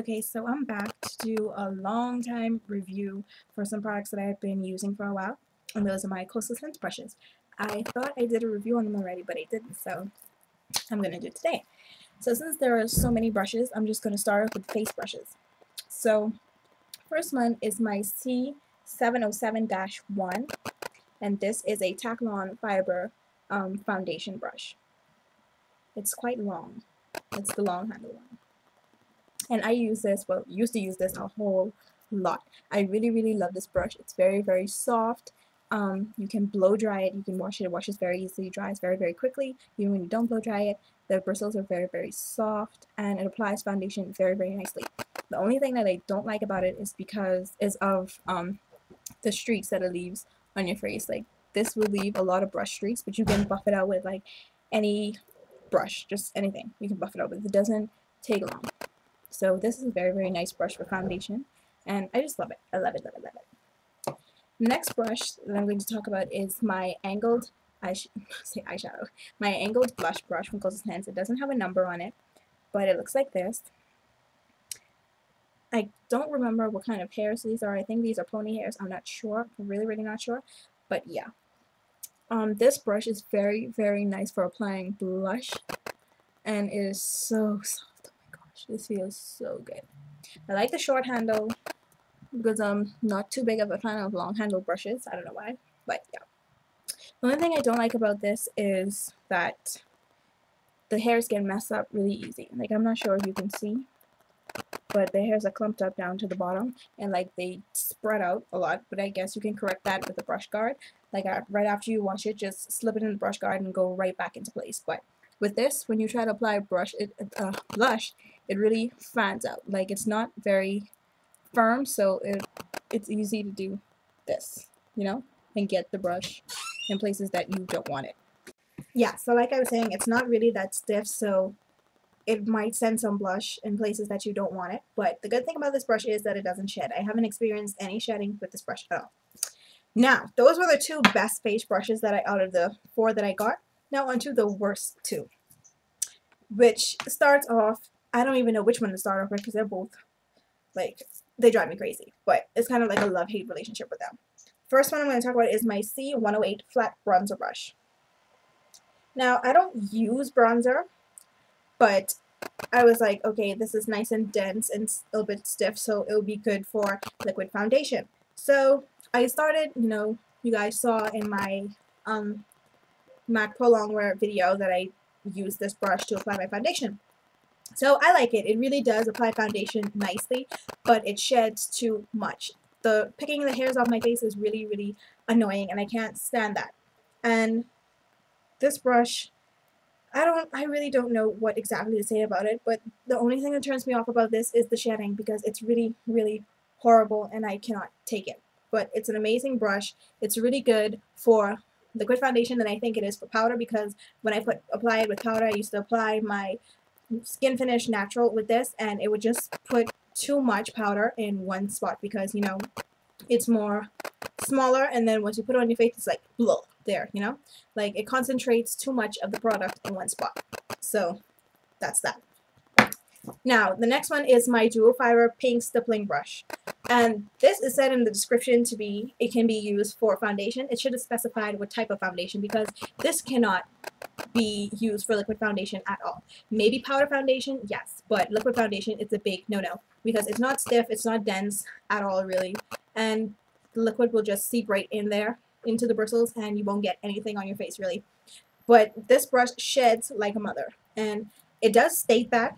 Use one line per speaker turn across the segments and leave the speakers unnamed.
Okay, so I'm back to do a long time review for some products that I've been using for a while, and those are my Coastal Scents brushes. I thought I did a review on them already, but I didn't, so I'm going to do it today. So since there are so many brushes, I'm just going to start off with face brushes. So first one is my C707-1, and this is a Taklon Fibre foundation brush. It's quite long. It's the long handle one. And I use this, well, used to use this a whole lot. I really love this brush. It's very soft. You can blow dry it, you can wash it. It washes very easily, dries very quickly. Even when you don't blow dry it, the bristles are very soft, and it applies foundation very nicely. The only thing that I don't like about it is of the streaks that it leaves on your face. Like, this will leave a lot of brush streaks, but you can buff it out with like any brush, just anything you can buff it out with. It doesn't take long. So this is a very nice brush for foundation, and I just love it. I love it. Next brush that I'm going to talk about is my angled my angled blush brush from Coastal Scents. It doesn't have a number on it, but it looks like this. I don't remember what kind of hairs these are. I think these are pony hairs. I'm not sure. I'm really not sure. But yeah. This brush is very nice for applying blush, and it is so soft. This feels so good. I like the short handle because I'm not too big of a fan of long handle brushes. I don't know why, but yeah. The only thing I don't like about this is that the hairs get messed up really easy. Like, I'm not sure if you can see, but the hairs are clumped up down to the bottom, and like they spread out a lot, but I guess you can correct that with the brush guard. Like, right after you wash it, just slip it in the brush guard and go right back into place. But with this, when you try to apply blush, it really fans out. Like, it's not very firm, so it's easy to do this, you know, and get the brush in places that you don't want it. Yeah, so like I was saying, it's not really that stiff, so it might send some blush in places that you don't want it. But the good thing about this brush is that it doesn't shed. I haven't experienced any shedding with this brush at all. Now, those were the two best face brushes that out of the 4 that I got. Now onto the worst 2, which starts off, I don't even know which one to start off with because they're both, like, they drive me crazy. But it's kind of like a love-hate relationship with them. First one I'm going to talk about is my C108 flat bronzer brush. Now, I don't use bronzer, but I was like, okay, this is nice and dense and a little bit stiff, so it would be good for liquid foundation. So I started, you know, you guys saw in my MAC Pro Longwear video that I used this brush to apply my foundation. So I like it. It really does apply foundation nicely, but it sheds too much. The picking the hairs off my face is really annoying, and I can't stand that. And this brush, I really don't know what exactly to say about it, but the only thing that turns me off about this is the shedding, because it's really horrible and I cannot take it. But it's an amazing brush. It's really good for liquid foundation than I think it is for powder, because when I apply it with powder, I used to apply my Skin Finish Natural with this, and it would just put too much powder in one spot, because, you know, it's smaller, and then once you put it on your face, it's like blah, there, you know, like it concentrates too much of the product in one spot. So that's that. Now the next one is my Dual Fibre pink stippling brush, and this is said in the description to be, it can be used for foundation. It should have specified what type of foundation, because this cannot be used for liquid foundation at all. Maybe powder foundation, yes, but liquid foundation, it's a big no-no, because it's not stiff, it's not dense at all really, and the liquid will just seep right in there into the bristles, and you won't get anything on your face really. But this brush sheds like a mother, and it does state that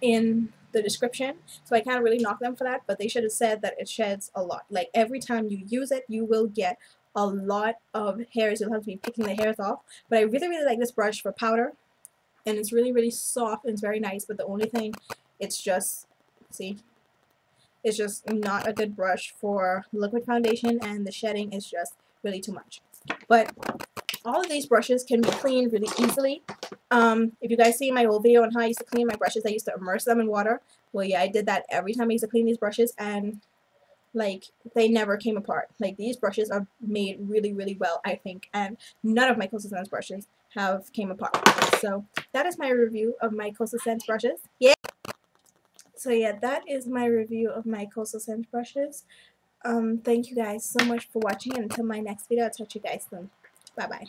in the description, so I can't really knock them for that, but they should have said that it sheds a lot. Like, every time you use it, you will get a lot of hairs. You'll have to be picking the hairs off. But I really like this brush for powder, and it's really soft and it's very nice. But the only thing, it's just, see, it's just not a good brush for liquid foundation, and the shedding is just really too much. But all of these brushes can be cleaned really easily. If you guys see my old video on how I used to clean my brushes, I used to immerse them in water. Well, yeah, I did that every time I used to clean these brushes, and like, they never came apart. Like, these brushes are made really well, I think, and none of my Coastal Scents brushes have came apart. So that is my review of my Coastal Scents brushes. Yeah. So yeah, that is my review of my Coastal Scent brushes. Thank you guys so much for watching, and until my next video, I'll talk to you guys soon. Bye bye.